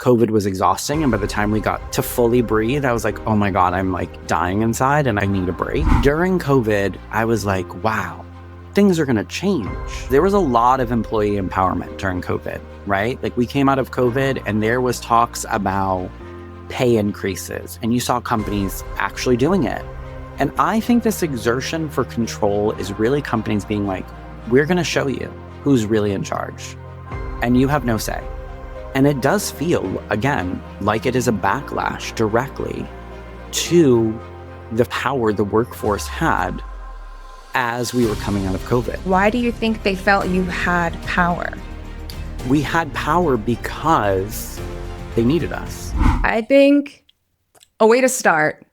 COVID was exhausting. And by the time we got to fully breathe, I was like, oh my God, I'm like dying inside and I need a break. During COVID, I was like, wow, things are going to change. There was a lot of employee empowerment during COVID, right? Like we came out of COVID and there was talks about pay increases and you saw companies actually doing it. And I think this exertion for control is really companies being like, we're going to show you who's really in charge and you have no say. And it does feel, again, like it is a backlash directly to the power the workforce had as we were coming out of COVID. Why do you think they felt you had power? We had power because they needed us. I think a way to start,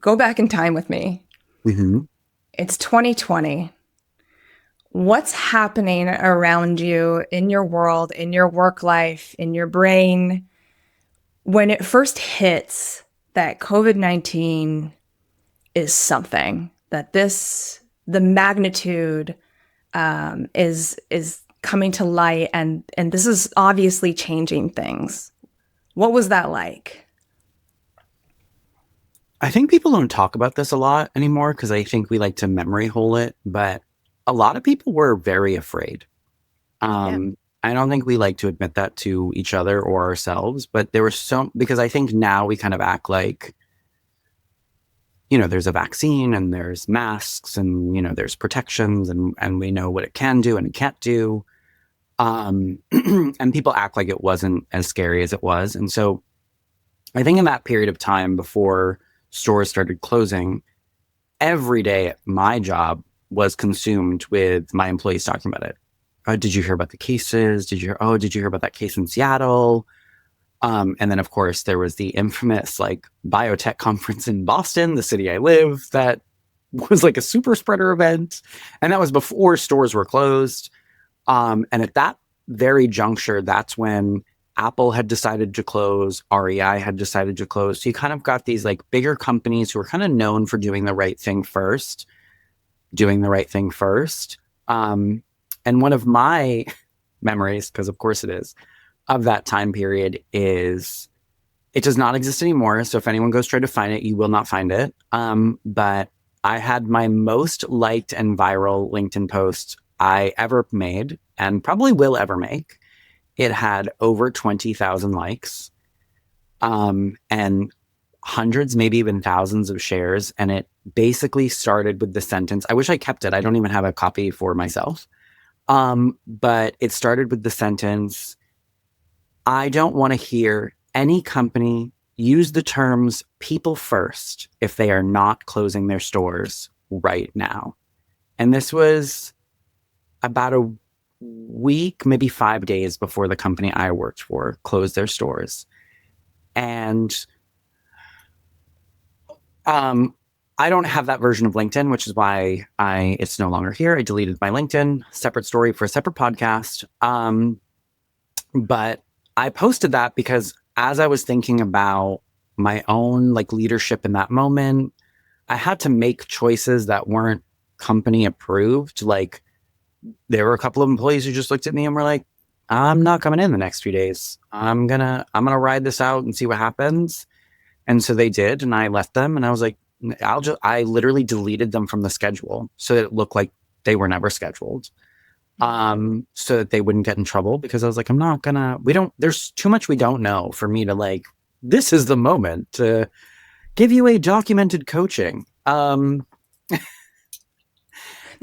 go back in time with me. Mm-hmm. It's 2020. What's happening around you in your world, in your work life, in your brain, when it first hits that COVID-19 is something, that the magnitude is coming to light and this is obviously changing things. What was that like? I think people don't talk about this a lot anymore because I think we like to memory hole it, but a lot of people were very afraid. I don't think we like to admit that to each other or ourselves, but there was because I think now we kind of act like, there's a vaccine and there's masks and, there's protections and we know what it can do and it can't do. And people act like it wasn't as scary as it was. And so I think in that period of time before stores started closing, every day at my job was consumed with my employees talking about it. Did you hear about the cases? Did you hear about that case in Seattle? And then of course there was the infamous biotech conference in Boston, the city I live, that was like a super spreader event. And that was before stores were closed. And at that very juncture, that's when Apple had decided to close, REI had decided to close. So you kind of got these bigger companies who were kind of known for doing the right thing first. And one of my memories, because of course it is, of that time period is it does not exist anymore. So if anyone goes try to find it, you will not find it. But I had my most liked and viral LinkedIn post I ever made and probably will ever make. It had over 20,000 likes and hundreds, maybe even thousands of shares. And it basically started with the sentence. I wish I kept it. I don't even have a copy for myself. But it started with the sentence, I don't want to hear any company use the terms people first if they are not closing their stores right now. And this was about a week, maybe 5 days before the company I worked for closed their stores. And I don't have that version of LinkedIn, which is why it's no longer here. I deleted my LinkedIn, separate story for a separate podcast. But I posted that because as I was thinking about my own leadership in that moment, I had to make choices that weren't company approved. There were a couple of employees who just looked at me and were like, I'm not coming in the next few days. I'm gonna ride this out and see what happens. And so they did, and I left them and I was like, I literally deleted them from the schedule so that it looked like they were never scheduled. So that they wouldn't get in trouble, because I was like, there's too much we don't know for me to this is the moment to give you a documented coaching. There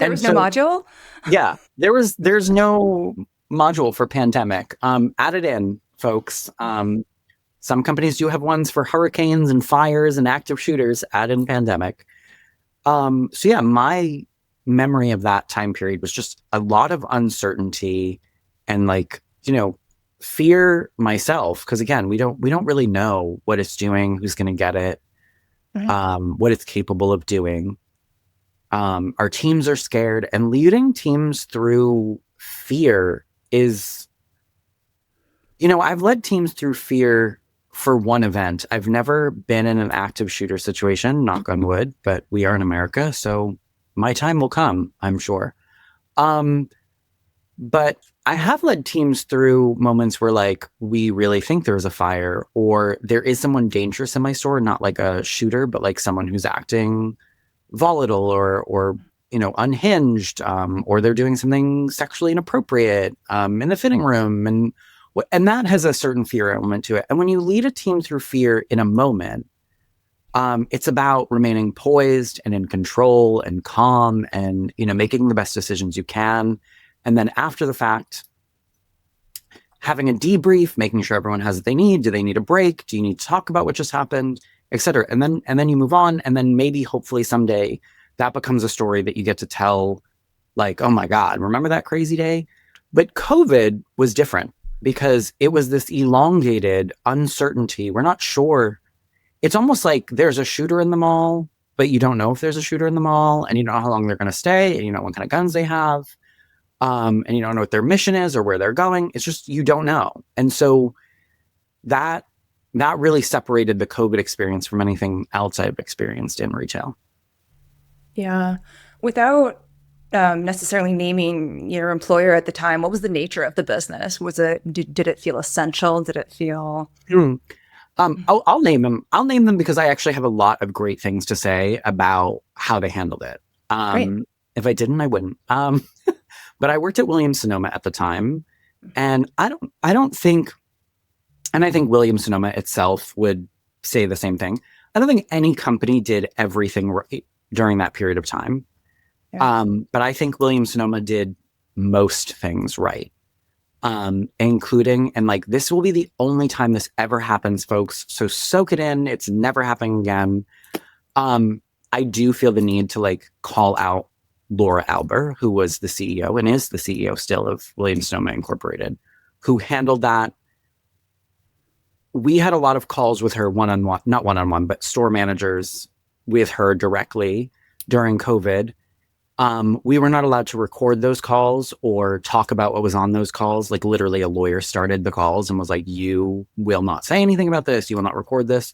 was no module? Yeah, there's no module for pandemic. Add it in, folks. Some companies do have ones for hurricanes and fires and active shooters. Add in pandemic. So yeah, my memory of that time period was just a lot of uncertainty and fear myself. Because again, we don't really know what it's doing, who's going to get it, what it's capable of doing. Our teams are scared, and leading teams through fear is, I've led teams through fear for one event. I've never been in an active shooter situation, knock on wood, but we are in America, so my time will come, I'm sure. But I have led teams through moments where like we really think there's a fire or there is someone dangerous in my store, not like a shooter, but like someone who's acting volatile or unhinged, or they're doing something sexually inappropriate in the fitting room, and that has a certain fear element to it. And when you lead a team through fear in a moment, it's about remaining poised and in control and calm and making the best decisions you can. And then after the fact, having a debrief, making sure everyone has what they need. Do they need a break? Do you need to talk about what just happened, et cetera? And then you move on. And then maybe hopefully someday that becomes a story that you get to tell, like, oh my God, remember that crazy day? But COVID was different because it was this elongated uncertainty. We're not sure. It's almost like there's a shooter in the mall, but you don't know if there's a shooter in the mall, and you don't know how long they're going to stay, and you don't know what kind of guns they have, and you don't know what their mission is or where they're going. It's just, you don't know. And so that really separated the COVID experience from anything else I've experienced in retail. Yeah. Without necessarily naming your employer at the time, what was the nature of the business? Did it feel essential? Did it feel... I'll name them. I'll name them because I actually have a lot of great things to say about how they handled it. If I didn't, I wouldn't. But I worked at Williams Sonoma at the time, and I don't think, and I think Williams Sonoma itself would say the same thing. I don't think any company did everything right during that period of time. Yeah. But I think Williams Sonoma did most things right. Including, and like, this will be the only time this ever happens, folks. So soak it in. It's never happening again. I do feel the need to like call out Laura Alber, who was the CEO and is the CEO still of Williams Sonoma Incorporated, who handled that. We had a lot of calls with her one-on-one, not one-on-one, but store managers with her directly during COVID. We were not allowed to record those calls or talk about what was on those calls. Like, literally a lawyer started the calls and was like, you will not say anything about this. You will not record this.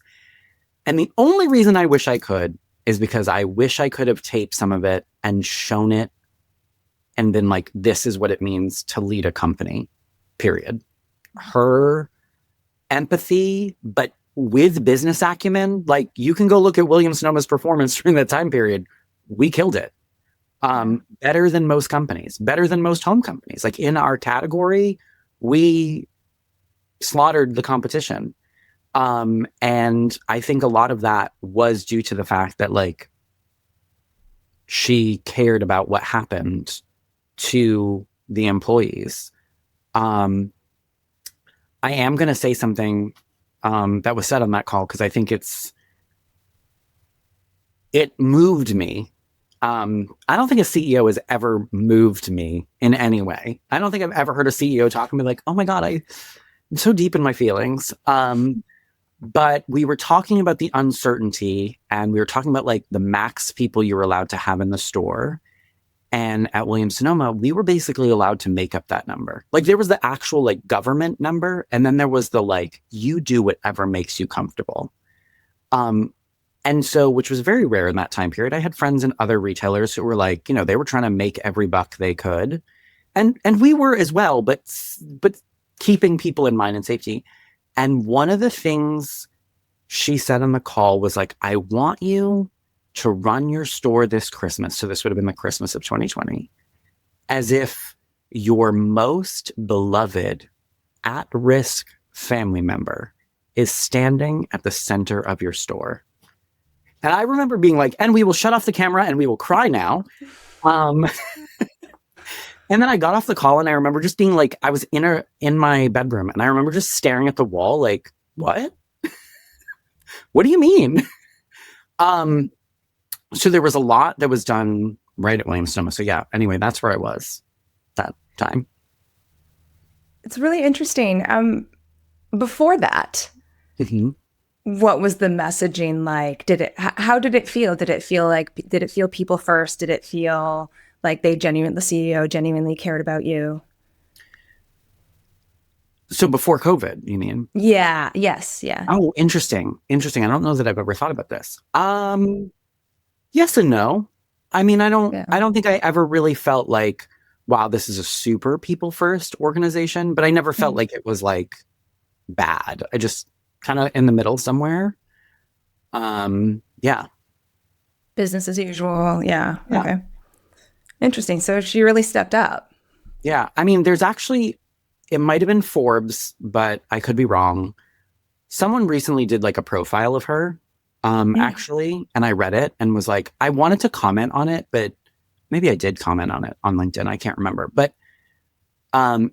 And the only reason I wish I could is because I wish I could have taped some of it and shown it and been like, this is what it means to lead a company, period. Her empathy, but with business acumen, like, you can go look at Williams Sonoma's performance during that time period. We killed it. Better than most companies, better than most home companies. Like, in our category, we slaughtered the competition. And I think a lot of that was due to the fact that, like, she cared about what happened to the employees. I am going to say something that was said on that call because I think it moved me. I don't think a CEO has ever moved me in any way. I don't think I've ever heard a CEO talk and be like, oh my God, I'm so deep in my feelings. But we were talking about the uncertainty, and we were talking about like the max people you were allowed to have in the store. And at Williams Sonoma, we were basically allowed to make up that number. Like, there was the actual like government number, and then there was the like, you do whatever makes you comfortable. And so, which was very rare in that time period. I had friends in other retailers who were like, they were trying to make every buck they could. And we were as well, but keeping people in mind and safety. And one of the things she said on the call was like, I want you to run your store this Christmas. So this would have been the Christmas of 2020, as if your most beloved at-risk family member is standing at the center of your store. And I remember being like, and we will shut off the camera and we will cry now. And then I got off the call and I remember just being like, I was in my bedroom and I remember just staring at the wall like, what? What do you mean? So there was a lot that was done right at Williams Sonoma. So yeah, anyway, that's where I was that time. It's really interesting. Before that, what was the messaging like? How did it feel? Did it feel people first? Did it feel like the CEO genuinely cared about you? So before COVID, you mean? Yeah. Yes. Yeah. Oh, interesting. I don't know that I've ever thought about this. Yes and no. I mean, I don't think I ever really felt like, wow, this is a super people first organization, but I never felt Mhm. like it was like bad. I just kind of in the middle somewhere. Yeah. Business as usual. Yeah. Yeah. Okay. Interesting. So she really stepped up. Yeah. I mean, there's actually, it might have been Forbes, but I could be wrong. Someone recently did like a profile of her, Mm. actually, and I read it and was like, I wanted to comment on it, but maybe I did comment on it on LinkedIn. I can't remember. But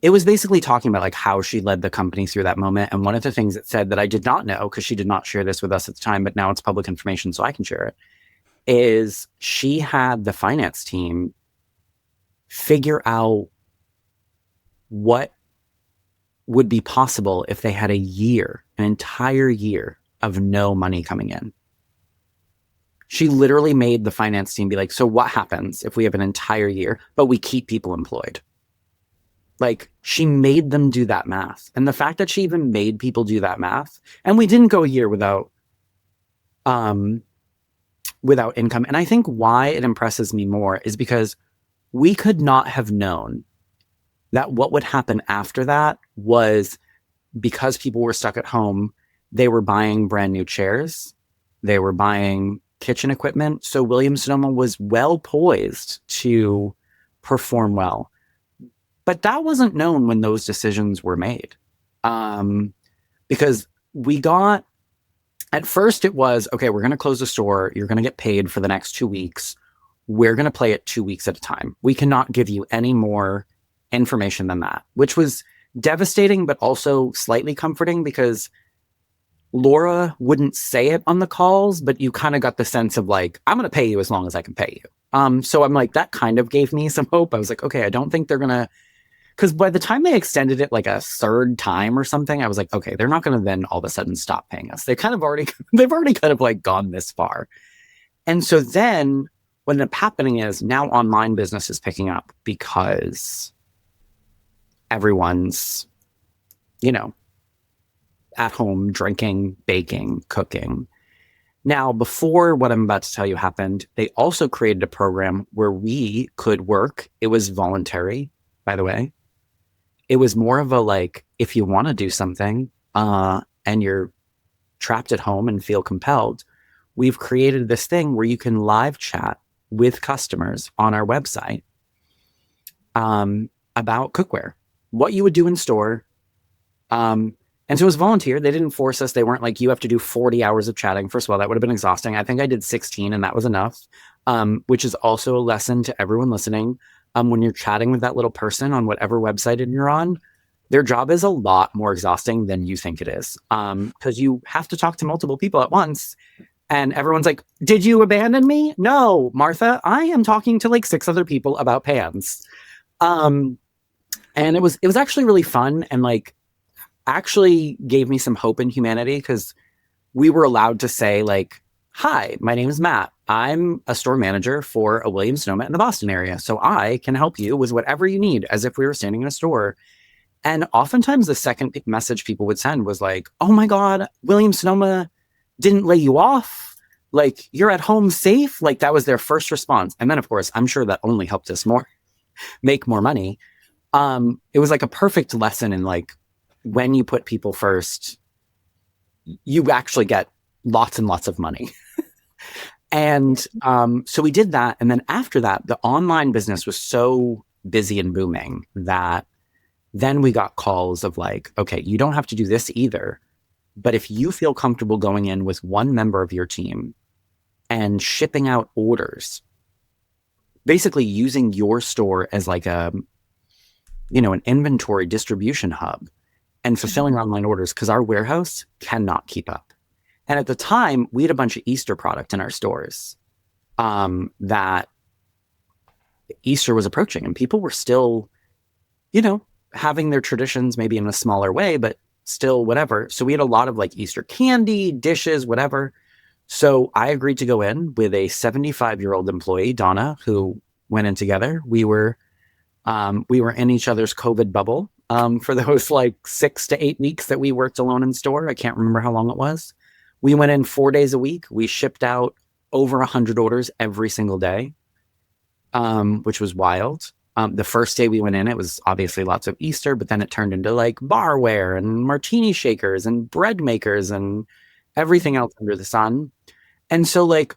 it was basically talking about like how she led the company through that moment. And one of the things it said that I did not know, because she did not share this with us at the time, but now it's public information, so I can share it, is she had the finance team figure out what would be possible if they had a year, an entire year of no money coming in. She literally made the finance team be like, so what happens if we have an entire year, but we keep people employed? Like, she made them do that math. And the fact that she even made people do that math, and we didn't go a year um without income. And I think why it impresses me more is because we could not have known that what would happen after that was, because people were stuck at home, they were buying brand new chairs, they were buying kitchen equipment. So Williams Sonoma was well poised to perform well. But that wasn't known when those decisions were made. Um, because we got, at first it was, okay, we're going to close the store. You're going to get paid for the next 2 weeks. We're going to play it 2 weeks at a time. We cannot give you any more information than that, which was devastating, but also slightly comforting because Laura wouldn't say it on the calls, but you kind of got the sense of like, I'm going to pay you as long as I can pay you. So I'm like, that kind of gave me some hope. I was like, okay, I don't think they're going to, because by the time they extended it like a third time or something, I was like, okay, they're not going to then all of a sudden stop paying us. They kind of already, they've already kind of like gone this far. And so then what ended up happening is now online business is picking up because everyone's, you know, at home drinking, baking, cooking. Now, before what I'm about to tell you happened, they also created a program where we could work. It was voluntary, by the way. It was more of a like, if you want to do something and you're trapped at home and feel compelled, we've created this thing where you can live chat with customers on our website about cookware, what you would do in store. And so it was volunteer. They didn't force us. They weren't like, you have to do 40 hours of chatting. First of all, that would have been exhausting. I think I did 16 and that was enough, which is also a lesson to everyone listening. When you're chatting with that little person on whatever website you're on, their job is a lot more exhausting than you think it is. Because you have to talk to multiple people at once. And everyone's like, did you abandon me? No, Martha, I am talking to like 6 other people about pans. Um, and it was actually really fun and like actually gave me some hope in humanity because we were allowed to say like, hi, my name is Matt. I'm a store manager for a Williams Sonoma in the Boston area. So I can help you with whatever you need as if we were standing in a store. And oftentimes the second message people would send was like, oh my God, Williams Sonoma didn't lay you off. Like, you're at home safe. Like, that was their first response. And then, of course, I'm sure that only helped us make more money. It was like a perfect lesson in like, when you put people first, you actually get lots and lots of money. And so we did that. And then after that, the online business was so busy and booming that then we got calls of like, okay, you don't have to do this either. But if you feel comfortable going in with one member of your team and shipping out orders, basically using your store as like an inventory distribution hub and fulfilling online orders, because our warehouse cannot keep up. And at the time, we had a bunch of Easter product in our stores that Easter was approaching and people were still, having their traditions maybe in a smaller way, but still whatever. So we had a lot of like Easter candy, dishes, whatever. So I agreed to go in with a 75-year-old employee, Donna, who went in together. We were in each other's COVID bubble for those like 6 to 8 weeks that we worked alone in store. I can't remember how long it was. We went in 4 days a week. We shipped out over 100 orders every single day, which was wild. The first day we went in, it was obviously lots of Easter, but then it turned into like barware and martini shakers and bread makers and everything else under the sun. And so, like,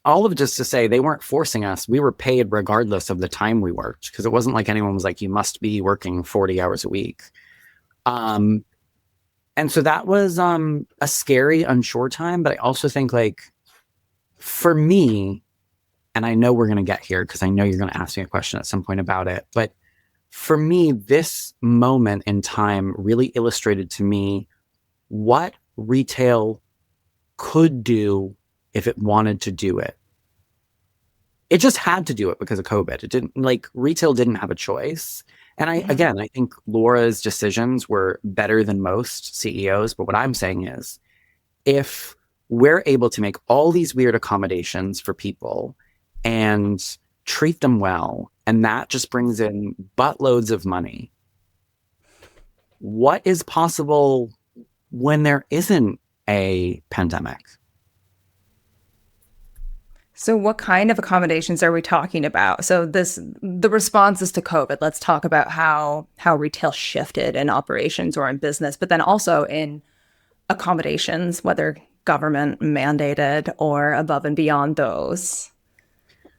all of it just to say, they weren't forcing us. We were paid regardless of the time we worked, because it wasn't like anyone was like, you must be working 40 hours a week. And so that was a scary, unsure time. But I also think, like, for me, and I know we're going to get here because I know you're going to ask me a question at some point about it. But for me, this moment in time really illustrated to me what retail could do if it wanted to do it. It just had to do it because of COVID. It didn't, like, retail didn't have a choice. And I think Laura's decisions were better than most CEOs. But what I'm saying is, if we're able to make all these weird accommodations for people and treat them well, and that just brings in buttloads of money, what is possible when there isn't a pandemic? So what kind of accommodations are we talking about? So the responses to COVID, let's talk about how retail shifted in operations or in business, but then also in accommodations, whether government mandated or above and beyond those.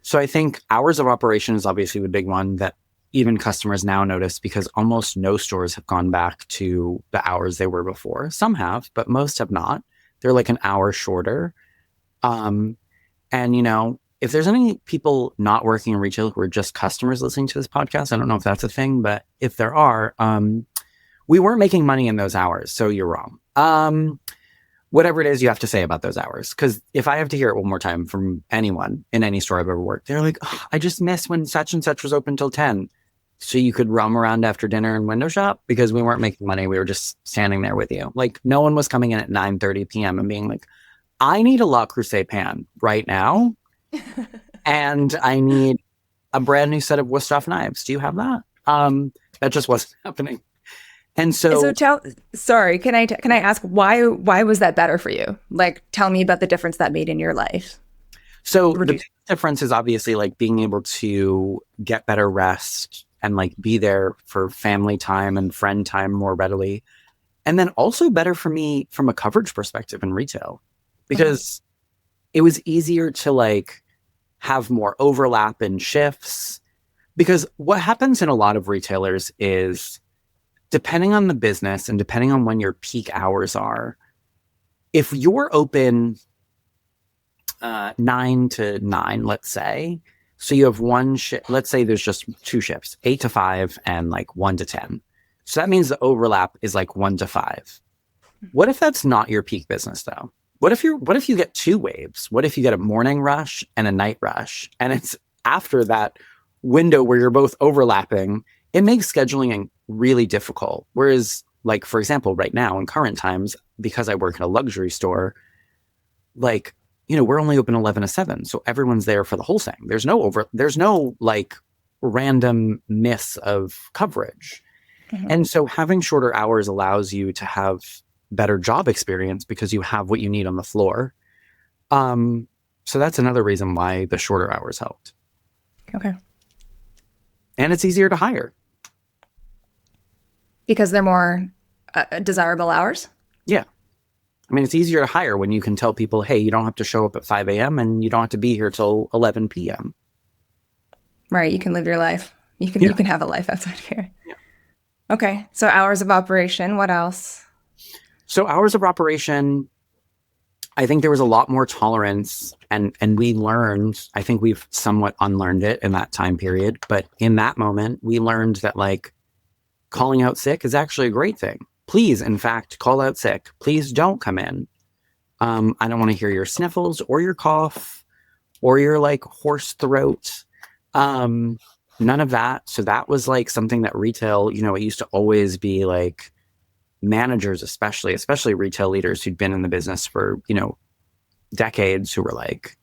So I think hours of operation is obviously the big one that even customers now notice, because almost no stores have gone back to the hours they were before. Some have, but most have not. They're like an hour shorter. And, if there's any people not working in retail who are just customers listening to this podcast, I don't know if that's a thing, but if there are, we weren't making money in those hours. So you're wrong. Whatever it is you have to say about those hours. Because if I have to hear it one more time from anyone in any store I've ever worked, they're like, oh, I just miss when such and such was open till 10. So you could roam around after dinner and window shop, because we weren't making money. We were just standing there with you. Like, no one was coming in at 9:30 p.m. and being like, I need a La Crusade pan right now. And I need a brand new set of Wusthof knives. Do you have that? That just wasn't happening. And so sorry, can I ask why was that better for you? Like, tell me about the difference that made in your life. So the big difference is obviously like being able to get better rest and like be there for family time and friend time more readily. And then also better for me from a coverage perspective in retail, because it was easier to like have more overlap in shifts. Because what happens in a lot of retailers is, depending on the business and depending on when your peak hours are, if you're open 9 to 9, let's say, so you have one shift, let's say there's just two shifts, 8 to 5 and like 1 to 10. So that means the overlap is like 1 to 5. What if that's not your peak business though? What if you get two waves? What if you get a morning rush and a night rush? And it's after that window where you're both overlapping, it makes scheduling really difficult. Whereas, like, for example, right now in current times, because I work in a luxury store, like, we're only open 11 to 7. So everyone's there for the whole thing. There's no like random miss of coverage. And so having shorter hours allows you to have better job experience because you have what you need on the floor. So that's another reason why the shorter hours helped. Okay. And it's easier to hire. Because they're more desirable hours? Yeah. I mean, it's easier to hire when you can tell people, hey, you don't have to show up at 5 a.m. and you don't have to be here till 11 p.m. Right. You can live your life. You can have a life outside of here. Yeah. Okay. So hours of operation. What else? So hours of operation, I think there was a lot more tolerance, and we learned, I think we've somewhat unlearned it in that time period. But in that moment, we learned that like calling out sick is actually a great thing. Please, in fact, call out sick. Please don't come in. I don't want to hear your sniffles or your cough or your like hoarse throat. None of that. So that was like something that retail, it used to always be like managers, especially retail leaders who'd been in the business for, decades, who were like,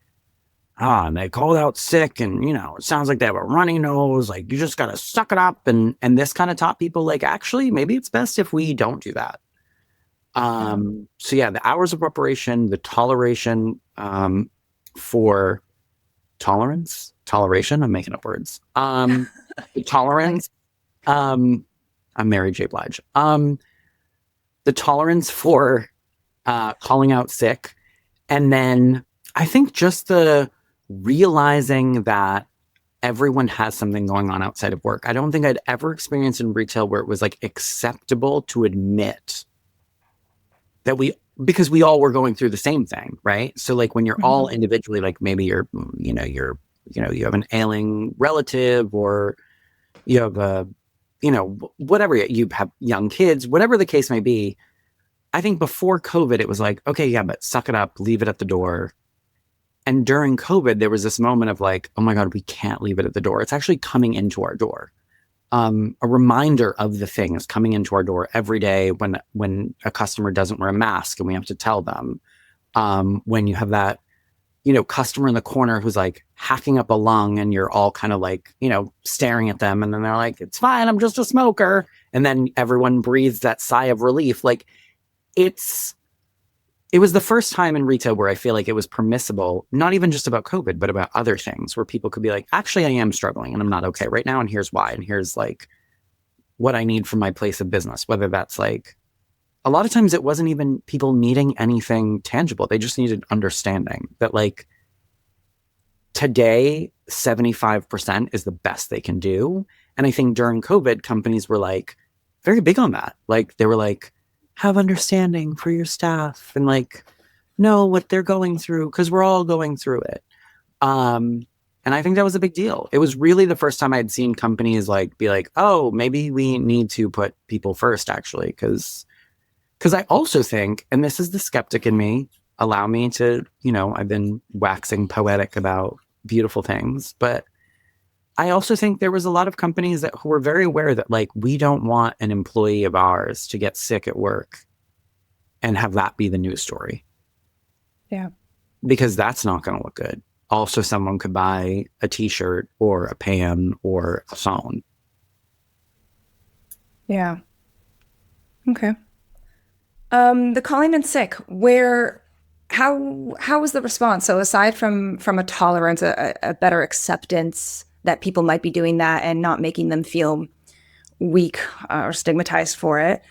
and they called out sick and, it sounds like they have a runny nose. Like, you just got to suck it up. And this kind of taught people like, actually, maybe it's best if we don't do that. So yeah, the hours of operation, the toleration for toleration. I'm making up words. Tolerance. I'm Mary J. Blige. The tolerance for calling out sick. And then I think just the realizing that everyone has something going on outside of work. I don't think I'd ever experienced in retail where it was like acceptable to admit that because we all were going through the same thing, right? So like when you're all individually, like maybe you have an ailing relative, or you have whatever, you have young kids, whatever the case may be. I think before COVID, it was like, okay, yeah, but suck it up, leave it at the door. And during COVID, there was this moment of like, oh my God, we can't leave it at the door. It's actually coming into our door. A reminder of the things coming into our door every day when a customer doesn't wear a mask and we have to tell them. When you have that, customer in the corner who's like hacking up a lung and you're all kind of like, staring at them. And then they're like, it's fine, I'm just a smoker. And then everyone breathes that sigh of relief. Like it was the first time in retail where I feel like it was permissible, not even just about COVID, but about other things where people could be like, actually, I am struggling and I'm not okay right now. And here's why. And here's like what I need from my place of business, whether that's like, a lot of times it wasn't even people needing anything tangible. They just needed understanding that like today, 75% is the best they can do. And I think during COVID, companies were like very big on that. Like they were like, have understanding for your staff and like know what they're going through because we're all going through it. And I think that was a big deal. It was really the first time I'd seen companies like be like, oh, maybe we need to put people first actually. Because I also think, and this is the skeptic in me, allow me to, I've been waxing poetic about beautiful things, but I also think there was a lot of companies who were very aware that like, we don't want an employee of ours to get sick at work and have that be the news story. Yeah. Because that's not going to look good. Also, someone could buy a t-shirt or a pan or a phone. Yeah. Okay. The calling in sick, how was the response? So aside from a tolerance, a better acceptance that people might be doing that and not making them feel weak or stigmatized for it,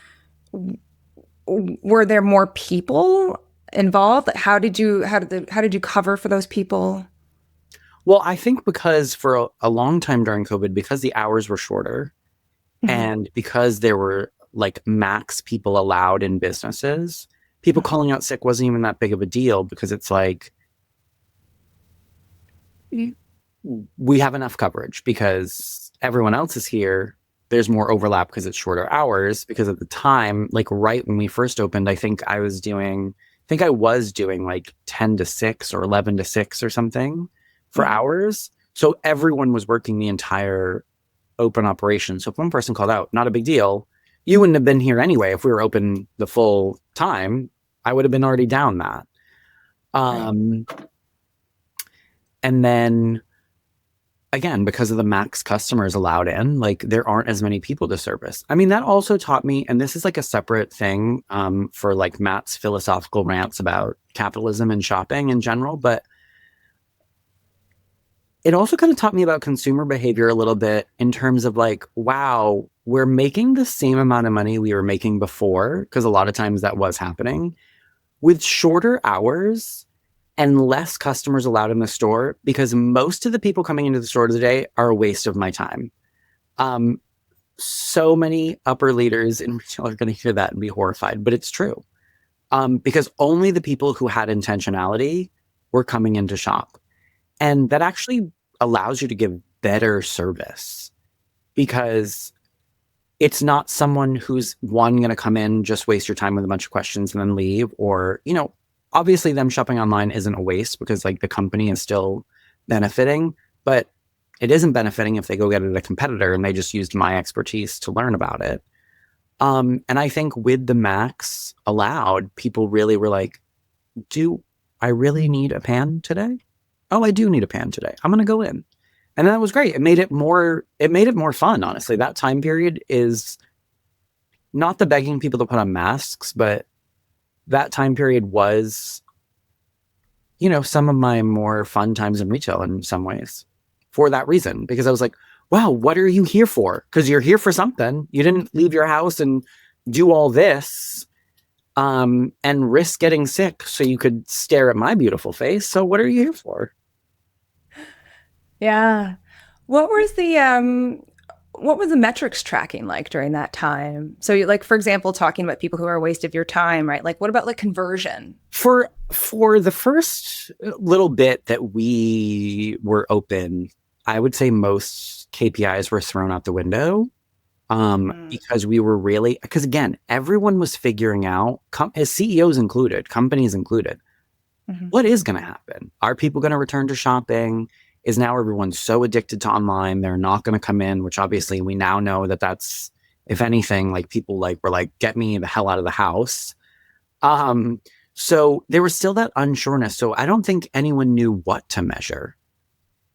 were there more people involved? How did you cover for those people? Well, I think because for a long time during COVID, because the hours were shorter and because there were like max people allowed in businesses, people calling out sick wasn't even that big of a deal because it's like, we have enough coverage because everyone else is here. There's more overlap because it's shorter hours. Because at the time, like right when we first opened, I think I was doing like 10 to 6 or 11 to 6 or something for hours. So everyone was working the entire open operation. So if one person called out, not a big deal. You wouldn't have been here anyway. If we were open the full time, I would have been already down that. And then again, because of the max customers allowed in, like there aren't as many people to service. I mean, that also taught me, and this is like a separate thing for like Matt's philosophical rants about capitalism and shopping in general, but it also kind of taught me about consumer behavior a little bit in terms of like, wow, we're making the same amount of money we were making before, because a lot of times that was happening, with shorter hours and less customers allowed in the store, because most of the people coming into the store today are a waste of my time. So many upper leaders in retail are going to hear that and be horrified, but it's true. Because only the people who had intentionality were coming in to shop. And that actually allows you to give better service, because it's not someone who's going to come in, just waste your time with a bunch of questions and then leave. Or, obviously them shopping online isn't a waste because like the company is still benefiting, but it isn't benefiting if they go get it at a competitor and they just used my expertise to learn about it. And I think with the max allowed, people really were like, do I really need a pan today? Oh, I do need a pan today. I'm going to go in. And that was great. It made it more fun. Honestly, that time period is not the begging people to put on masks, but that time period was, some of my more fun times in retail in some ways for that reason, because I was like, wow, what are you here for? Because you're here for something. You didn't leave your house and do all this and risk getting sick so you could stare at my beautiful face. So what are you here for? Yeah. What was the metrics tracking like during that time? So like, for example, talking about people who are a waste of your time, right? Like what about like conversion? For the first little bit that we were open, I would say most KPIs were thrown out the window. Because we were because again, everyone was figuring out, as CEOs included, companies included, what is going to happen? Are people going to return to shopping? Is now everyone so addicted to online, they're not going to come in, which obviously we now know that that's, if anything, like people were like, get me the hell out of the house. So there was still that unsureness. So I don't think anyone knew what to measure.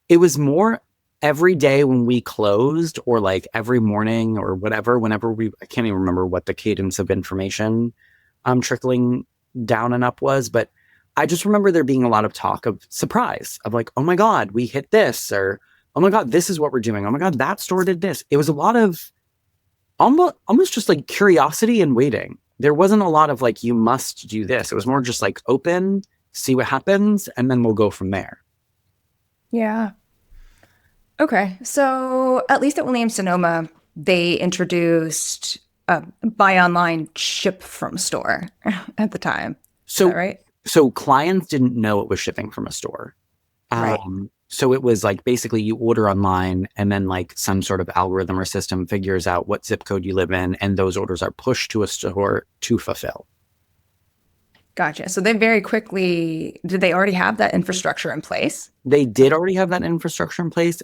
It was more every day when we closed, or like every morning or whatever, whenever I can't even remember what the cadence of information trickling down and up was, but I just remember there being a lot of talk of surprise of like, oh my God, we hit this, or oh my God, this is what we're doing. Oh my God, that store did this. It was a lot of almost just like curiosity and waiting. There wasn't a lot of like, you must do this. It was more just like open, see what happens, and then we'll go from there. Yeah. Okay. So at least at Williams Sonoma, they introduced buy online, ship from store at the time. So, is that right? So clients didn't know it was shipping from a store. Right. So it was like basically you order online and then like some sort of algorithm or system figures out what zip code you live in, and those orders are pushed to a store to fulfill. Gotcha. So they very quickly, did they already have that infrastructure in place? They did already have that infrastructure in place,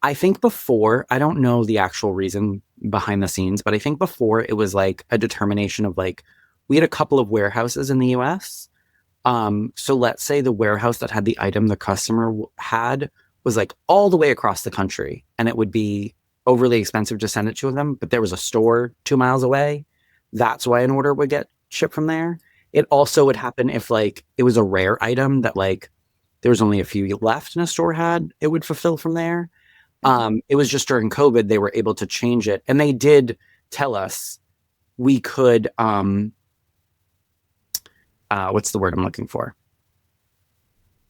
I think before, I don't know the actual reason behind the scenes, but I think before it was like a determination of like, we had a couple of warehouses in the US. So let's say the warehouse that had the item the customer had was like all the way across the country, and it would be overly expensive to send it to them, but there was a store 2 miles away. That's why an order would get shipped from there. It also would happen if like it was a rare item that like there was only a few left in a store had, it would fulfill from there. It was just during COVID, they were able to change it. And they did tell us we could, what's the word I'm looking for?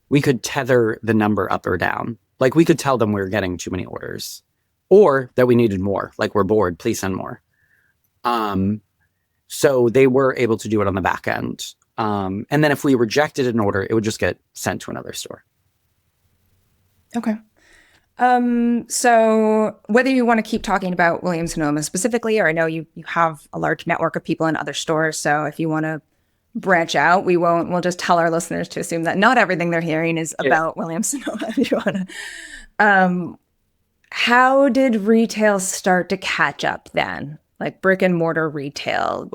We could tether the number up or down. Like we could tell them we were getting too many orders, or that we needed more. Like, we're bored, please send more. So they were able to do it on the back end. And then if we rejected an order, it would just get sent to another store. Okay. So whether you want to keep talking about Williams Sonoma specifically, or I know you have a large network of people in other stores. So if you want to branch out, we'll just tell our listeners to assume that not everything they're hearing is about Williams Sonoma. If you want to, how did retail start to catch up then? Like brick and mortar retail,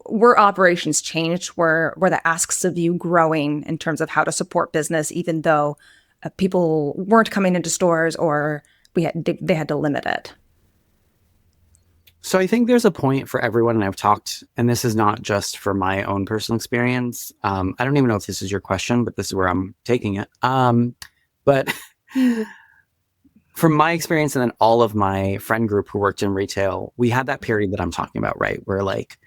were operations changed? Were the asks of you growing in terms of how to support business, even though people weren't coming into stores, or they had to limit it? So I think there's a point for everyone, and I've talked, and this is not just for my own personal experience. I don't even know if this is your question, but this is where I'm taking it. But from my experience, and then all of my friend group who worked in retail, we had that period that I'm talking about, right? Where like,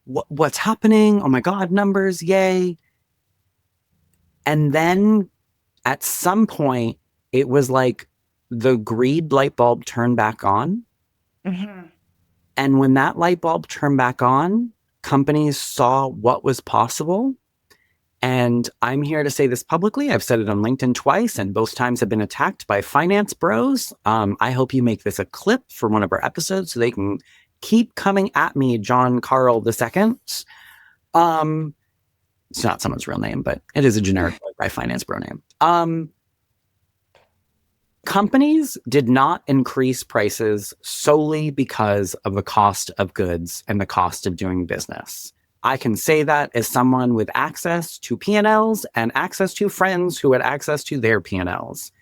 what's happening? Oh my God, numbers, yay. And then at some point, it was like the greed light bulb turned back on. Mm-hmm. And when that light bulb turned back on, companies saw what was possible. And I'm here to say this publicly. I've said it on LinkedIn twice, and both times have been attacked by finance bros. I hope you make this a clip for one of our episodes so they can keep coming at me, John Carl II. It's not someone's real name, but it is a generic by finance bro name. Companies did not increase prices solely because of the cost of goods and the cost of doing business. I can say that as someone with access to P&Ls and access to friends who had access to their P&Ls.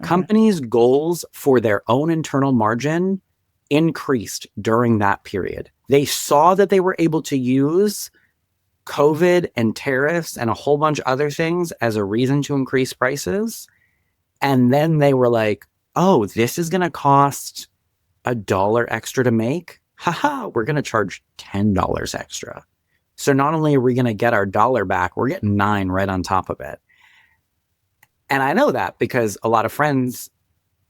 Okay. Companies' goals for their own internal margin increased during that period. They saw that they were able to use COVID and tariffs and a whole bunch of other things as a reason to increase prices. And then they were like, oh, this is going to cost $1 extra to make. Haha, we're going to charge $10 extra. So not only are we going to get our dollar back, we're getting 9 right on top of it. And I know that because a lot of friends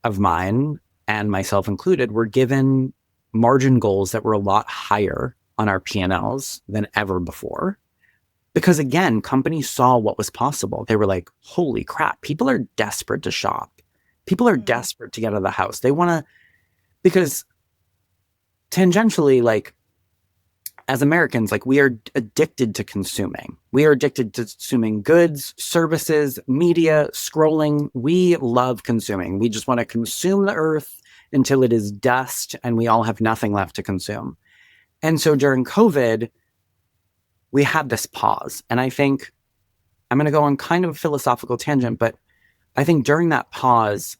of mine, and myself included, were given margin goals that were a lot higher on our P&Ls than ever before. Because again, companies saw what was possible. They were like, holy crap, people are desperate to shop. People are desperate to get out of the house. They want to, because tangentially, like, as Americans, like, we are addicted to consuming. We are addicted to consuming goods, services, media, scrolling. We love consuming. We just want to consume the earth until it is dust and we all have nothing left to consume. And so during COVID, we had this pause. And I think I'm going to go on kind of a philosophical tangent, but I think during that pause,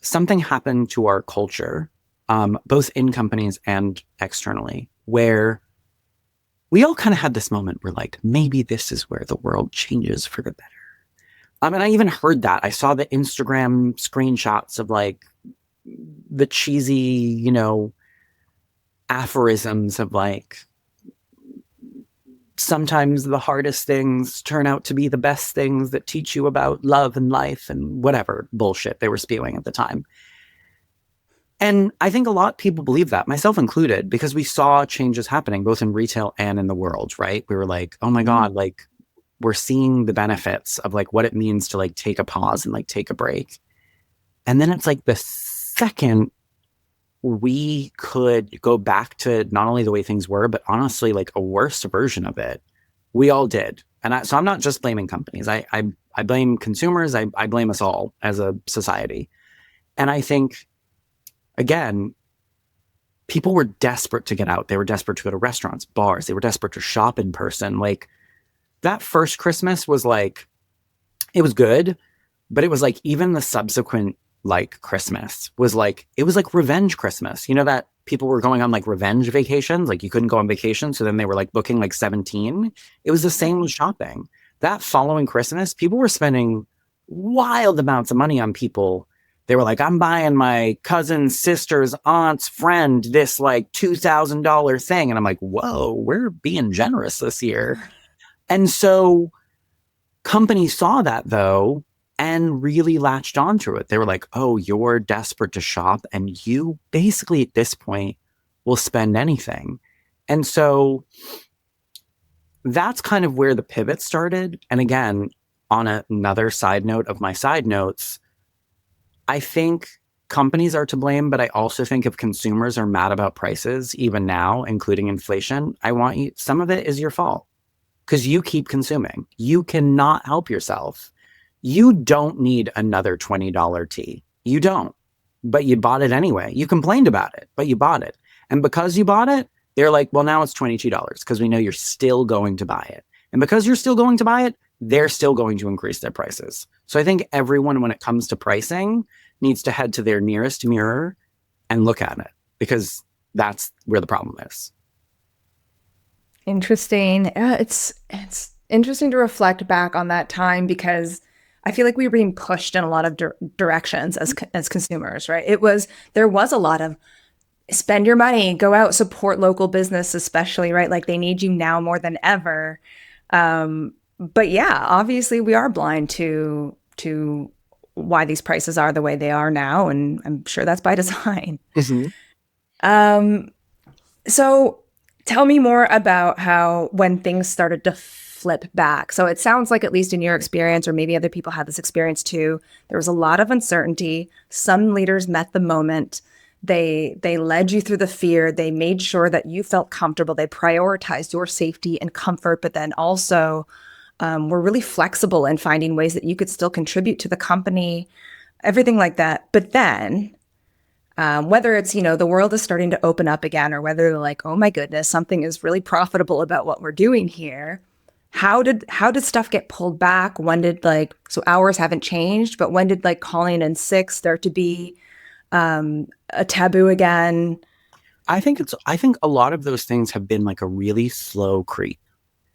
something happened to our culture, both in companies and externally, where we all kind of had this moment where, like, maybe this is where the world changes for the better. And I even heard that. I saw the Instagram screenshots of, like, the cheesy, you know, aphorisms of, like, sometimes the hardest things turn out to be the best things that teach you about love and life and whatever bullshit they were spewing at the time. And I think a lot of people believe that, myself included, because we saw changes happening both in retail and in the world, right? We were like, oh my God, like, we're seeing the benefits of, like, what it means to, like, take a pause and, like, take a break. And then it's like the second we could go back to not only the way things were, but honestly, like, a worse version of it, we all did. And so I'm not just blaming companies. I blame consumers. I blame us all as a society. And I think, again, people were desperate to get out. They were desperate to go to restaurants, bars. They were desperate to shop in person. Like, that first Christmas was like, it was good, but it was like, even the subsequent, like, Christmas was like, it was like revenge Christmas. You know, that people were going on, like, revenge vacations. Like, you couldn't go on vacation. So then they were, like, booking, like, 17. It was the same with shopping. That following Christmas, people were spending wild amounts of money on people. They were like, I'm buying my cousin's sister's aunt's friend this, like, $2,000 thing. And I'm like, whoa, we're being generous this year. And so companies saw that, though, and really latched onto it. They were like, oh, you're desperate to shop, and you basically at this point will spend anything. And so that's kind of where the pivot started. And again, on another side note of my side notes, I think companies are to blame, but I also think if consumers are mad about prices, even now, including inflation, some of it is your fault because you keep consuming. You cannot help yourself. You don't need another $20 tea. You don't, but you bought it anyway. You complained about it, but you bought it. And because you bought it, they're like, well, now it's $22 because we know you're still going to buy it. And because you're still going to buy it, they're still going to increase their prices. So I think everyone, when it comes to pricing, needs to head to their nearest mirror and look at it, because that's where the problem is. Interesting. It's interesting to reflect back on that time, because I feel like we were being pushed in a lot of directions as consumers, right? There was a lot of spend your money, go out, support local business, especially, right? Like, they need you now more than ever. But yeah, obviously we are blind to why these prices are the way they are now, and I'm sure that's by design. Mm-hmm. So tell me more about how, when things started to flip back. So it sounds like, at least in your experience, or maybe other people had this experience too, there was a lot of uncertainty. Some leaders met the moment. They led you through the fear. They made sure that you felt comfortable. They prioritized your safety and comfort, but then also were really flexible in finding ways that you could still contribute to the company, everything like that. But then whether it's, the world is starting to open up again, or whether they're like, oh my goodness, something is really profitable about what we're doing here. How did stuff get pulled back? When did, so hours haven't changed, but when did, calling in sick start to be a taboo again? I think a lot of those things have been like a really slow creep.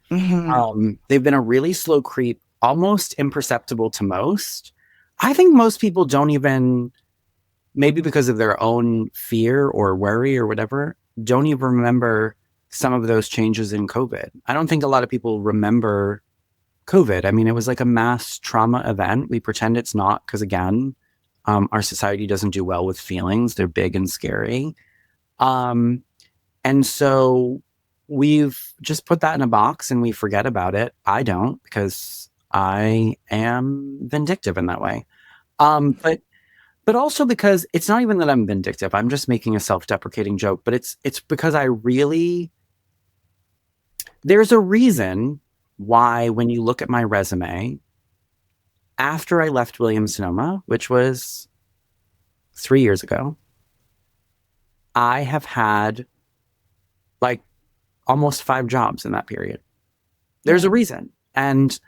Hmm. They've been a really slow creep, almost imperceptible to most. I think most people don't even, maybe because of their own fear or worry or whatever, don't even remember some of those changes in COVID. I don't think a lot of people remember COVID. I mean, it was like a mass trauma event. We pretend it's not because, again, our society doesn't do well with feelings. They're big and scary. Um, and so we've just put that in a box and we forget about it. I don't because I am vindictive in that way. But also because it's not even that I'm vindictive. I'm just making a self-deprecating joke, but it's because I really there's a reason why when you look at my resume, after I left Williams Sonoma, which was 3 years ago, I have had like almost 5 jobs in that period. There's Yeah. a reason. And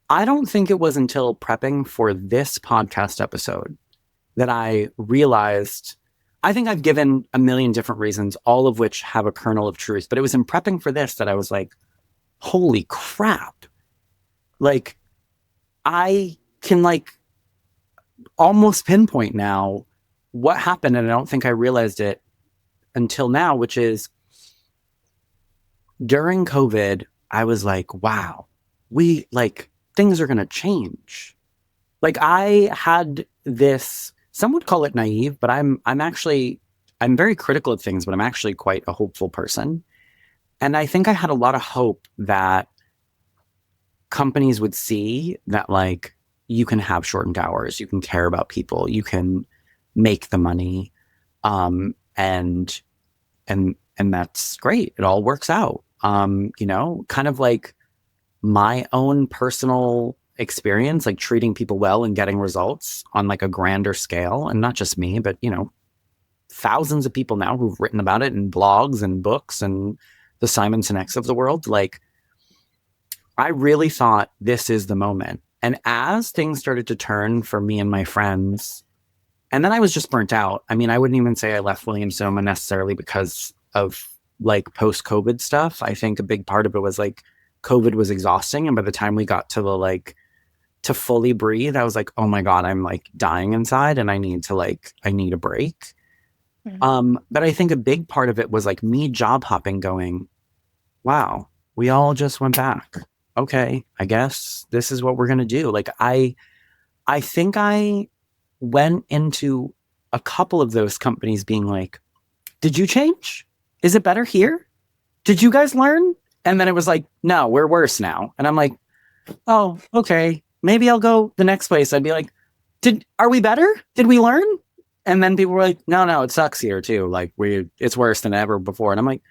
I don't think it was until prepping for this podcast episode that I realized I think I've given a million different reasons, all of which have a kernel of truth. But it was in prepping for this that I was like, holy crap. Like, I can like almost pinpoint now what happened. And I don't think I realized it until now, which is during COVID, I was like, wow, we like things are going to change. Like I had this, some would call it naive, but I'm very critical of things, but I'm actually quite a hopeful person. And I think I had a lot of hope that companies would see that like you can have shortened hours, you can care about people, you can make the money, and that's great. It all works out. Kind of like my own personal experience, like treating people well and getting results on like a grander scale, and not just me, but thousands of people now who've written about it in blogs and books and the Simon Sinek's of the world. Like, I really thought this is the moment. And as things started to turn for me and my friends, and then I was just burnt out. I mean, I wouldn't even say I left Williams Sonoma necessarily because of like post COVID stuff. I think a big part of it was like COVID was exhausting. And by the time we got to the like to fully breathe, I was like, oh my God, I'm like dying inside and I need a break. Mhm. But I think a big part of it was like me job hopping going, wow, we all just went back. Okay, I guess this is what we're gonna do. Like I think I went into a couple of those companies being like, did you change? Is it better here? Did you guys learn? And then it was like, no, we're worse now. And I'm like, oh, okay. Maybe I'll go the next place. I'd be like, are we better? Did we learn? And then people were like, no, it sucks here too. Like it's worse than ever before. And I'm like,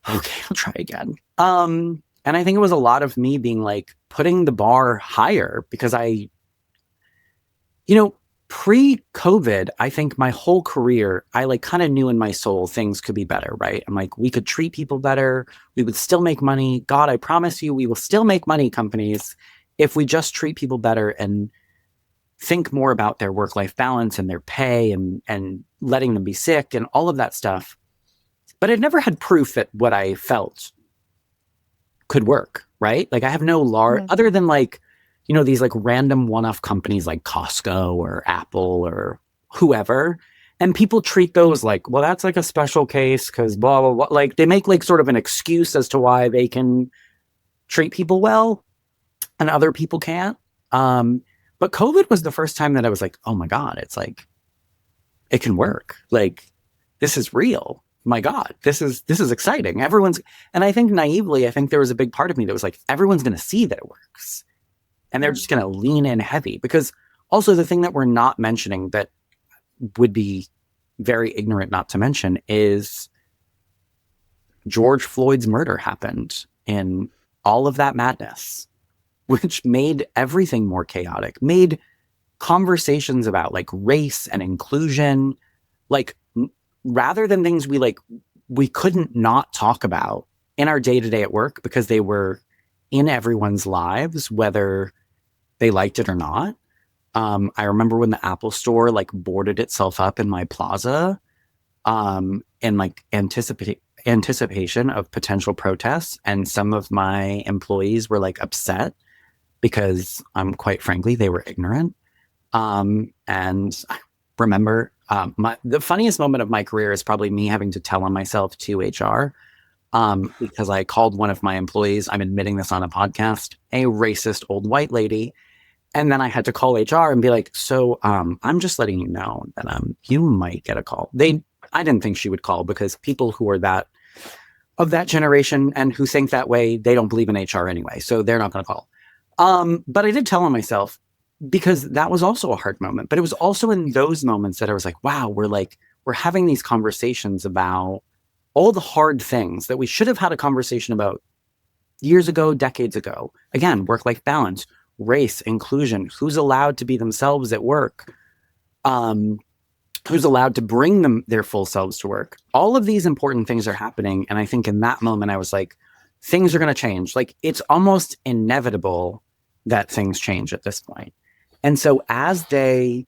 okay, I'll try again. And I think it was a lot of me being like putting the bar higher because pre-COVID, I think my whole career, I like kind of knew in my soul things could be better, right? I'm like, we could treat people better. We would still make money. God, I promise you, we will still make money, companies, if we just treat people better and think more about their work-life balance and their pay and letting them be sick and all of that stuff. But I'd never had proof that what I felt could work, right? Like I have no other than like, these like random one-off companies like Costco or Apple or whoever. And people treat those like, well, that's like a special case because blah, blah, blah. Like they make like sort of an excuse as to why they can treat people well and other people can't. But COVID was the first time that I was like, oh my God, it's like, it can work. Like, this is real. My God, this is exciting. And I think naively, I think there was a big part of me that was like, everyone's going to see that it works. And they're just going to lean in heavy because also the thing that we're not mentioning that would be very ignorant not to mention is George Floyd's murder happened in all of that madness, which made everything more chaotic, made conversations about like race and inclusion, like rather than things we couldn't not talk about in our day-to-day at work because they were in everyone's lives, whether they liked it or not. I remember when the Apple store like boarded itself up in my plaza, and like anticipation of potential protests, and some of my employees were like upset because, quite frankly, they were ignorant. And I remember the funniest moment of my career is probably me having to tell on myself to HR, because I called one of my employees, I'm admitting this on a podcast, a racist old white lady. And then I had to call HR and be like, so I'm just letting you know that you might get a call. I didn't think she would call, because people who are of that generation and who think that way, they don't believe in HR anyway. So they're not going to call. But I did tell on myself, because that was also a hard moment. But it was also in those moments that I was like, wow, we're having these conversations about all the hard things that we should have had a conversation about years ago, decades ago. Again, work-life balance, race, inclusion, who's allowed to be themselves at work, who's allowed to bring their full selves to work. All of these important things are happening. And I think in that moment, I was like, things are going to change. Like, it's almost inevitable that things change at this point. And so as they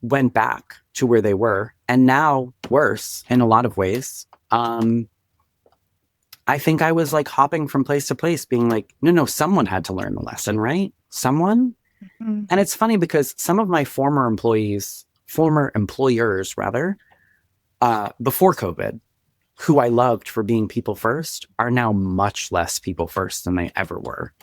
went back to where they were, and now worse in a lot of ways, I think I was like hopping from place to place being like, no, someone had to learn the lesson, right? Someone. Mm-hmm. And it's funny because some of my former employers rather, before COVID, who I loved for being people first, are now much less people first than they ever were.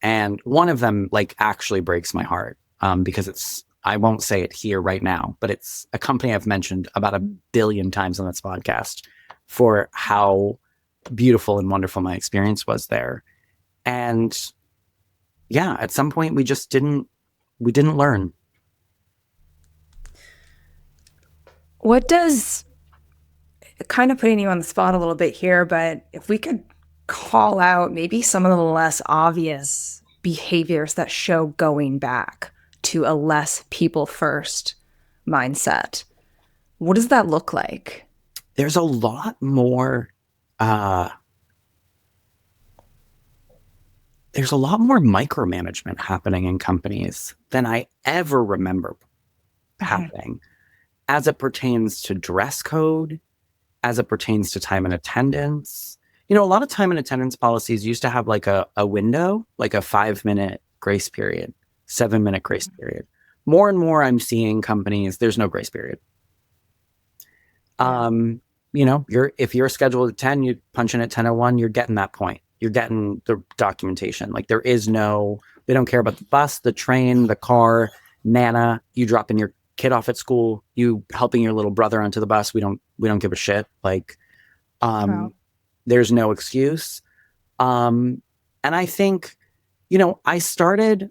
And one of them like actually breaks my heart, because I won't say it here right now, but it's a company I've mentioned about 1 billion times on this podcast for how beautiful and wonderful my experience was there. And yeah, at some point we didn't learn. What does, kind of putting you on the spot a little bit here, but if we could call out maybe some of the less obvious behaviors that show going back to a less people first mindset, what does that look like? There's a lot more micromanagement happening in companies than I ever remember happening, as it pertains to dress code, as it pertains to time and attendance. You know, a lot of time and attendance policies used to have like a window, like a 5-minute grace period, 7-minute grace period. More and more I'm seeing companies, there's no grace period. You know, if you're scheduled at 10, you punch in at 10:01, you're getting that point. You're getting the documentation. Like, they don't care about the bus, the train, the car, Nana, you dropping your kid off at school, you helping your little brother onto the bus. We don't give a shit. Like, wow. There's no excuse. And I think, you know, I started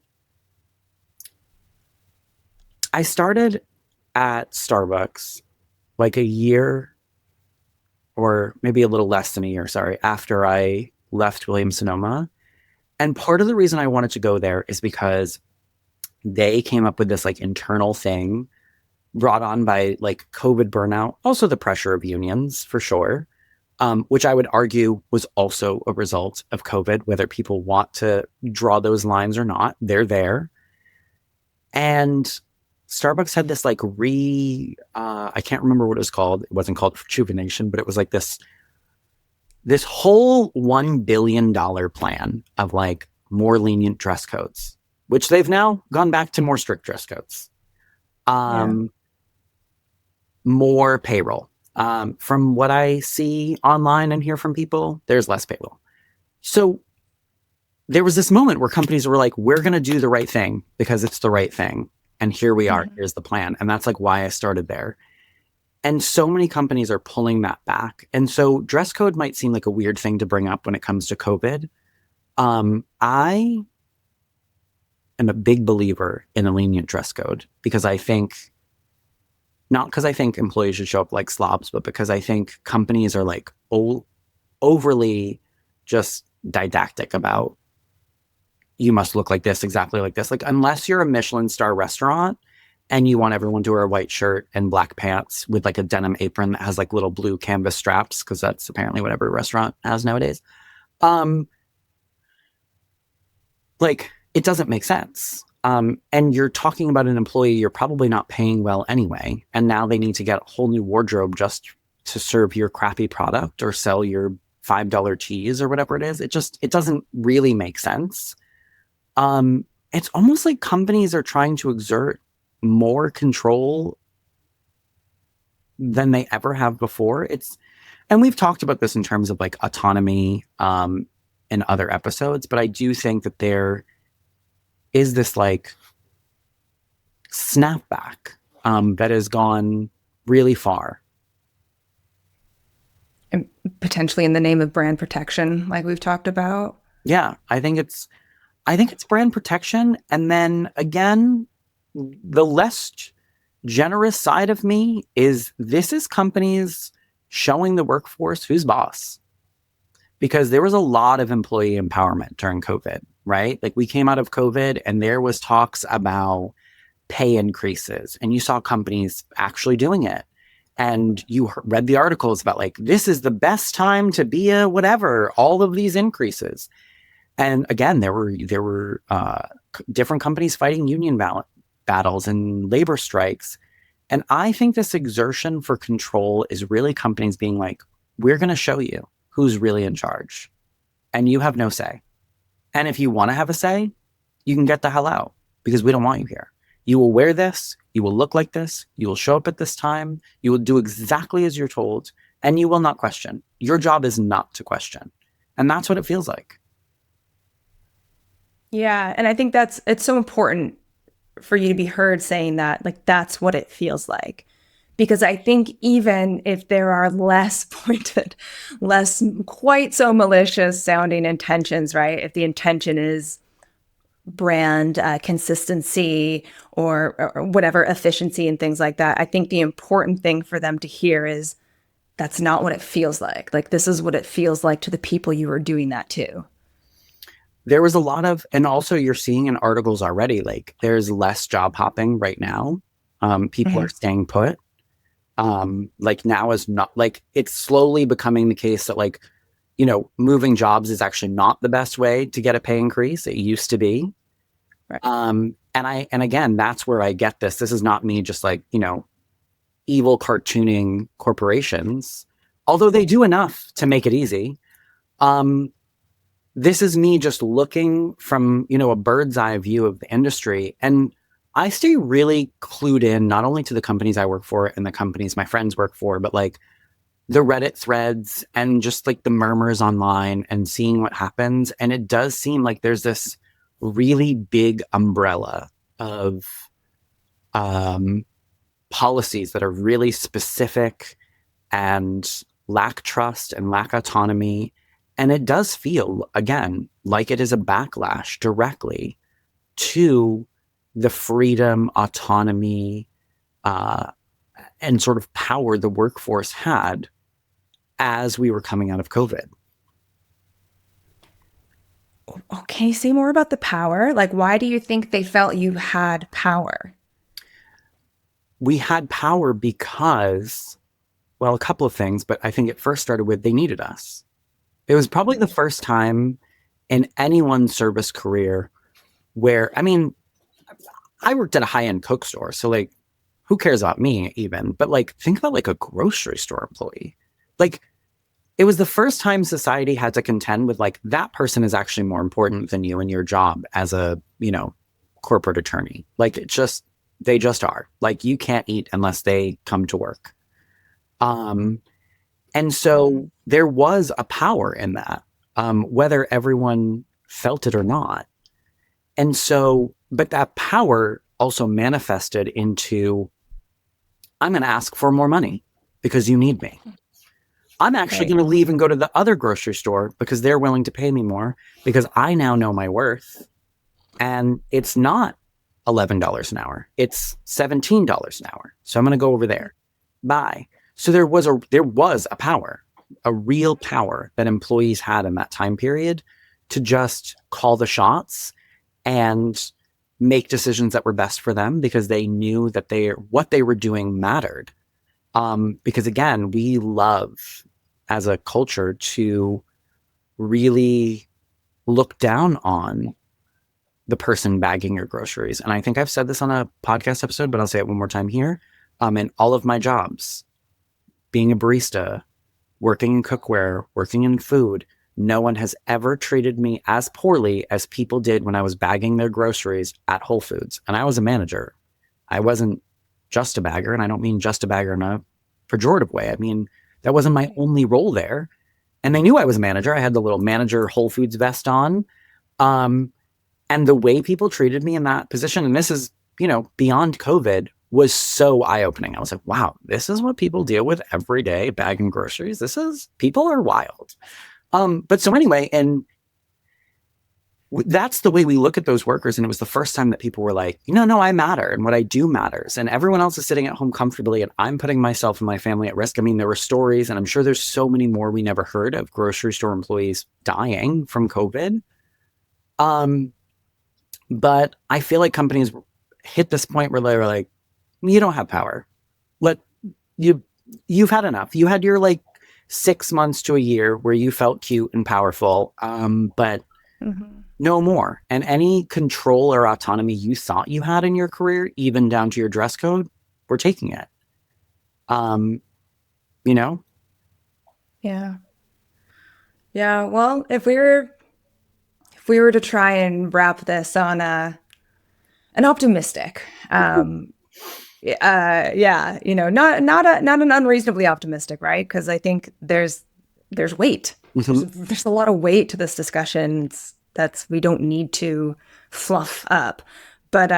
at Starbucks like a year, or maybe a little less than a year, after I left Williams Sonoma. And part of the reason I wanted to go there is because they came up with this like internal thing brought on by like COVID burnout, also the pressure of unions for sure, which I would argue was also a result of COVID, whether people want to draw those lines or not, they're there. And Starbucks had this like I can't remember what it was called. It wasn't called rejuvenation, but it was like this whole $1 billion plan of like more lenient dress codes, which they've now gone back to more strict dress codes. More payroll. From what I see online and hear from people, there's less payroll. So there was this moment where companies were like, we're going to do the right thing because it's the right thing. And here we are, here's the plan. And that's like why I started there. And so many companies are pulling that back. And so dress code might seem like a weird thing to bring up when it comes to COVID. I am a big believer in a lenient dress code because not because I think employees should show up like slobs, but because I think companies are like overly just didactic about, you must look like this, exactly like this. Like, unless you're a Michelin star restaurant and you want everyone to wear a white shirt and black pants with like a denim apron that has like little blue canvas straps, because that's apparently what every restaurant has nowadays. Like, it doesn't make sense. And you're talking about an employee you're probably not paying well anyway, and now they need to get a whole new wardrobe just to serve your crappy product or sell your $5 cheese or whatever it is. It doesn't really make sense. It's almost like companies are trying to exert more control than they ever have before. And we've talked about this in terms of like autonomy in other episodes, but I do think that there is this like snapback that has gone really far. And potentially in the name of brand protection, like we've talked about. Yeah, I think it's brand protection. And then again, the less generous side of me is this is companies showing the workforce who's boss. Because there was a lot of employee empowerment during COVID, right? Like we came out of COVID and there was talks about pay increases and you saw companies actually doing it. And you read the articles about like, this is the best time to be a whatever, all of these increases. And again, there were different companies fighting union battles and labor strikes. And I think this exertion for control is really companies being like, we're going to show you who's really in charge. And you have no say. And if you want to have a say, you can get the hell out because we don't want you here. You will wear this. You will look like this. You will show up at this time. You will do exactly as you're told. And you will not question. Your job is not to question. And that's what it feels like. Yeah. And I think it's so important for you to be heard saying that, like, that's what it feels like. Because I think even if there are less pointed, less quite so malicious sounding intentions, right? If the intention is brand consistency or whatever efficiency and things like that, I think the important thing for them to hear is that's not what it feels like. Like, this is what it feels like to the people you are doing that to. There was a lot of, and also you're seeing in articles already, like there's less job hopping right now. People are staying put. Like now is not like it's slowly becoming the case that like, you know, moving jobs is actually not the best way to get a pay increase. It used to be. Right. And again, that's where I get this. This is not me just like, you know, evil cartooning corporations, although they do enough to make it easy. This is me just looking from, you know, a bird's eye view of the industry. And I stay really clued in, not only to the companies I work for and the companies my friends work for, but like the Reddit threads and just like the murmurs online and seeing what happens. And it does seem like there's this really big umbrella of policies that are really specific and lack trust and lack autonomy. And it does feel, again, like it is a backlash directly to the freedom, autonomy, and sort of power the workforce had as we were coming out of COVID. Okay, say more about the power. Like, why do you think they felt you had power? We had power because, well, a couple of things, but I think it first started with they needed us. It was probably the first time in anyone's service career where, I mean, I worked at a high-end Coke store, so like, who cares about me even? But like, think about like a grocery store employee. Like, it was the first time society had to contend with like, that person is actually more important than you and your job as a, you know, corporate attorney. Like, they just are. Like, you can't eat unless they come to work. And so there was a power in that, whether everyone felt it or not. And so, but that power also manifested into, I'm going to ask for more money because you need me. I'm actually going to leave and go to the other grocery store because they're willing to pay me more because I now know my worth. And it's not $11 an hour. It's $17 an hour. So I'm going to go over there. Bye. So there was a power, a real power that employees had in that time period to just call the shots and make decisions that were best for them because they knew that what they were doing mattered. Because again, we love as a culture to really look down on the person bagging your groceries. And I think I've said this on a podcast episode, but I'll say it one more time here. In all of my jobs, being a barista, working in cookware, working in food, no one has ever treated me as poorly as people did when I was bagging their groceries at Whole Foods. And I was a manager. I wasn't just a bagger, and I don't mean just a bagger in a pejorative way. I mean, that wasn't my only role there. And they knew I was a manager. I had the little manager Whole Foods vest on. And the way people treated me in that position, and this is, beyond COVID, was so eye-opening. I was like, wow, this is what people deal with every day, bagging groceries. People are wild. But so anyway, and that's the way we look at those workers. And it was the first time that people were like, no, I matter, and what I do matters. And everyone else is sitting at home comfortably, and I'm putting myself and my family at risk. I mean, there were stories, and I'm sure there's so many more we never heard of, grocery store employees dying from COVID. But I feel like companies hit this point where they're like, you don't have power. You've had enough. You had your 6 months to a year where you felt cute and powerful, but no more. And any control or autonomy you thought you had in your career, even down to your dress code, we're taking it. Yeah. Yeah. Well, if we were to try and wrap this on an optimistic, yeah, not an unreasonably optimistic, right? Because I think there's weight. There's a lot of weight to this discussion that we don't need to fluff up. But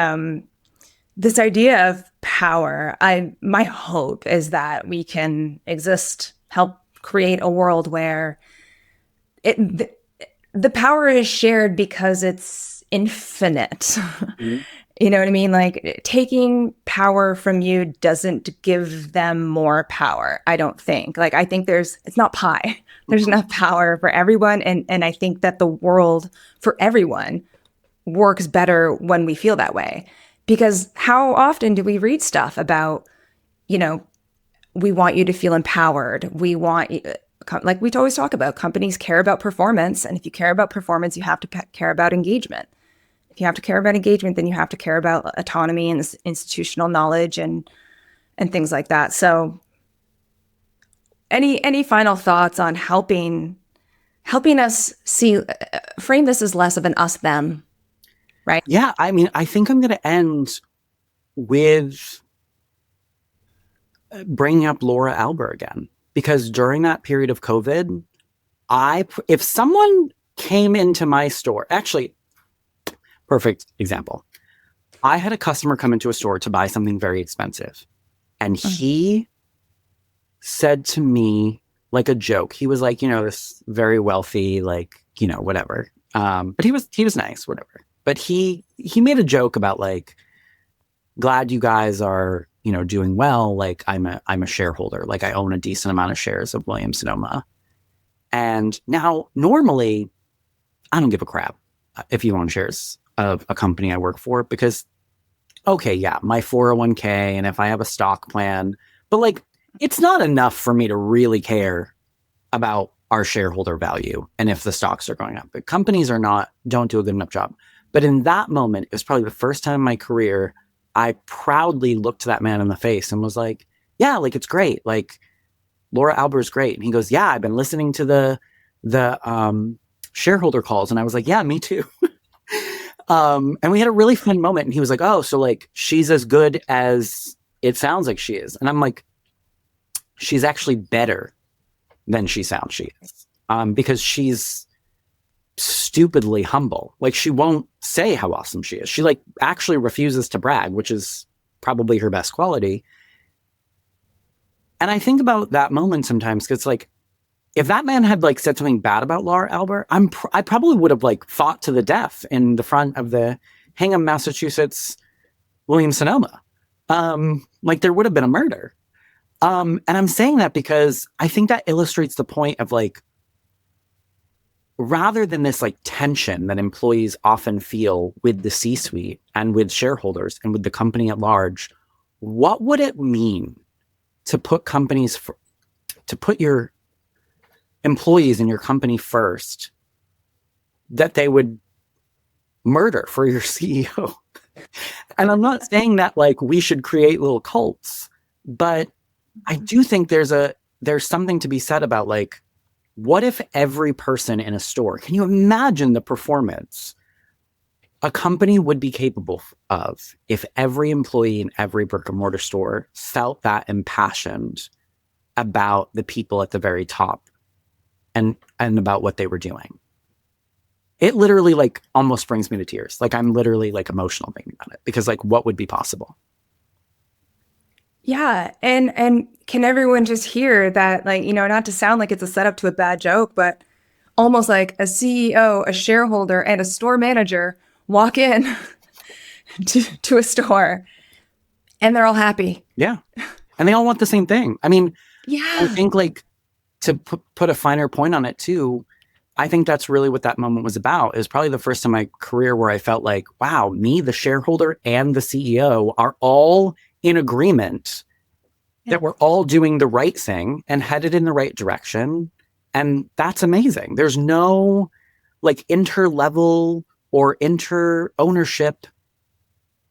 this idea of power, my hope is that we can help create a world where the power is shared because it's infinite. You know what I mean? Taking power from you doesn't give them more power, I don't think. I think it's not pie. There's enough power for everyone. And I think that the world for everyone works better when we feel that way. Because how often do we read stuff about, we want you to feel empowered. We want, we always talk about, companies care about performance. And if you care about performance, you have to care about engagement. If you have to care about engagement, then you have to care about autonomy and this institutional knowledge and things like that. So any final thoughts on helping us frame this as less of an us them, right? Yeah, I mean, I think I'm going to end with bringing up Laura Alber again, because during that period of COVID, if someone came into my store, actually, perfect example. I had a customer come into a store to buy something very expensive. And he said to me, like a joke, he was like, this very wealthy, whatever. But he was nice, whatever. But he made a joke about glad you guys are, doing well. I'm a shareholder. I own a decent amount of shares of Williams Sonoma. And now normally I don't give a crap if you own shares of a company I work for, because okay, yeah, my 401k, and if I have a stock plan, but it's not enough for me to really care about our shareholder value and if the stocks are going up. But companies don't do a good enough job. But in that moment, it was probably the first time in my career I proudly looked that man in the face and was like, yeah, it's great. Laura Alber is great. And he goes, yeah, I've been listening to the shareholder calls. And I was like, yeah, me too. And we had a really fun moment, and he was like, oh, so she's as good as it sounds like she is. And I'm like, she's actually better than she sounds she is. Because she's stupidly humble. She won't say how awesome she is. She actually refuses to brag, which is probably her best quality. And I think about that moment sometimes, because if that man had like said something bad about Laura Alber, I probably would have like fought to the death in the front of the Hingham, Massachusetts, Williams Sonoma. Like there would have been a murder. And I'm saying that because I think that illustrates the point of like, rather than this like tension that employees often feel with the C-suite and with shareholders and with the company at large, what would it mean to put to put your employees in your company first, that they would murder for your CEO. And I'm not saying that like we should create little cults, but I do think there's something to be said about like, what if every person in a store, can you imagine the performance a company would be capable of if every employee in every brick and mortar store felt that impassioned about the people at the very top and about what they were doing? It literally like almost brings me to tears. Like I'm literally like emotional thinking about it because like what would be possible? Yeah. And can everyone just hear that, like, not to sound like it's a setup to a bad joke, but almost like a CEO, a shareholder, and a store manager walk in to a store and they're all happy. Yeah. And they all want the same thing. I mean, I Yeah. think like to put a finer point on it too, I think that's really what that moment was about. It was probably the first time in my career where I felt like, wow, me, the shareholder, and the CEO are all in agreement that we're all doing the right thing and headed in the right direction. And that's amazing. There's no like inter-level or inter-ownership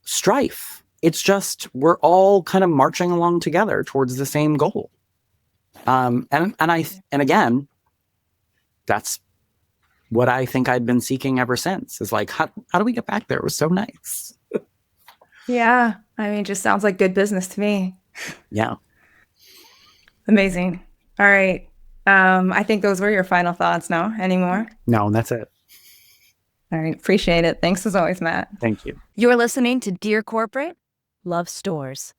strife. It's just we're all kind of marching along together towards the same goal. And again, that's what I think I'd been seeking ever since. Is like, how do we get back there? It was so nice. Yeah. I mean, just sounds like good business to me. Yeah. Amazing. All right. I think those were your final thoughts. No, anymore? No, that's it. All right. Appreciate it. Thanks as always, Matt. Thank you. You're listening to Dear Corporate, Love Stores.